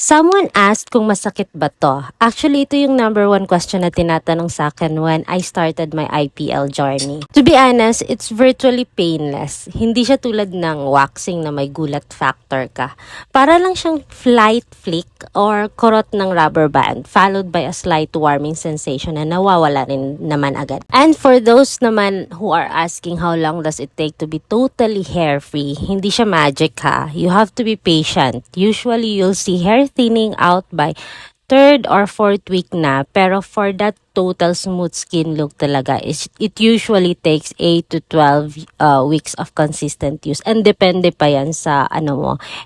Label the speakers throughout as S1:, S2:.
S1: Someone asked kung masakit ba to. Actually, ito yung number one question na tinatanong sa akin when I started my IPL journey. To be honest, it's virtually painless. Hindi siya tulad ng waxing na may gulat factor ka. Para lang siyang flight flick or kurot ng rubber band followed by a slight warming sensation na nawawala rin naman agad. And for those naman who are asking how long does it take to be totally hair-free, hindi siya magic ha. You have to be patient. Usually, you'll see hair thinning out by third or fourth week na, pero for that total smooth skin look talaga, it usually takes 8 to 12 weeks of consistent use, and depende pa yan sa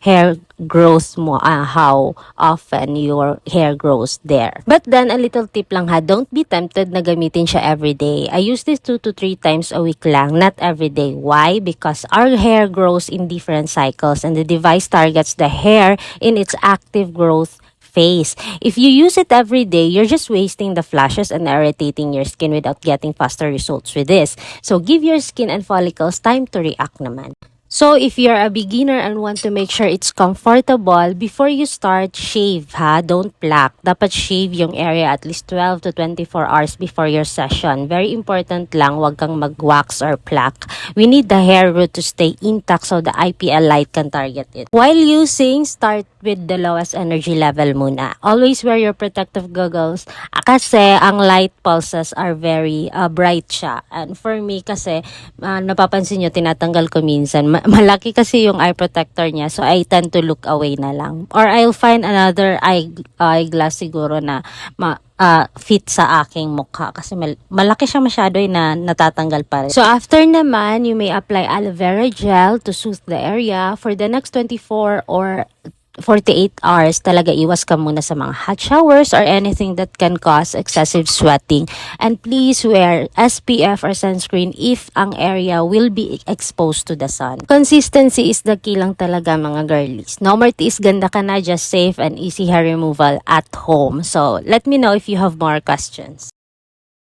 S1: hair growth mo, how often your hair grows there. But then a little tip lang ha, don't be tempted na gamitin siya everyday. I use this 2 to 3 times a week lang, not everyday. Why? Because our hair grows in different cycles and the device targets the hair in its active growth phase. If you use it every day, you're just wasting the flashes and irritating your skin without getting faster results with this. So give your skin and follicles time to react naman. So if you're a beginner and want to make sure it's comfortable, before you start, shave ha, don't pluck. Dapat shave yung area at least 12 to 24 hours before your session. Very important lang, wag kang mag-wax or pluck. We need the hair root to stay intact so the IPL light can target it. While using, start with the lowest energy level muna. Always wear your protective goggles kasi ang light pulses are very bright siya. And for me kasi, napapansin nyo, tinatanggal ko minsan. Malaki kasi yung eye protector niya, so I tend to look away na lang. Or I'll find another eyeglass siguro na fit sa aking mukha kasi malaki siya masyado na natatanggal pa rin. So after naman, you may apply aloe vera gel to soothe the area. For the next 24 or 48 hours, talaga iwas ka muna sa mga hot showers or anything that can cause excessive sweating. And please wear SPF or sunscreen if ang area will be exposed to the sun. Consistency is the key lang talaga mga girlies. No more tiis, ganda ka na, just safe and easy hair removal at home. So let me know if you have more questions.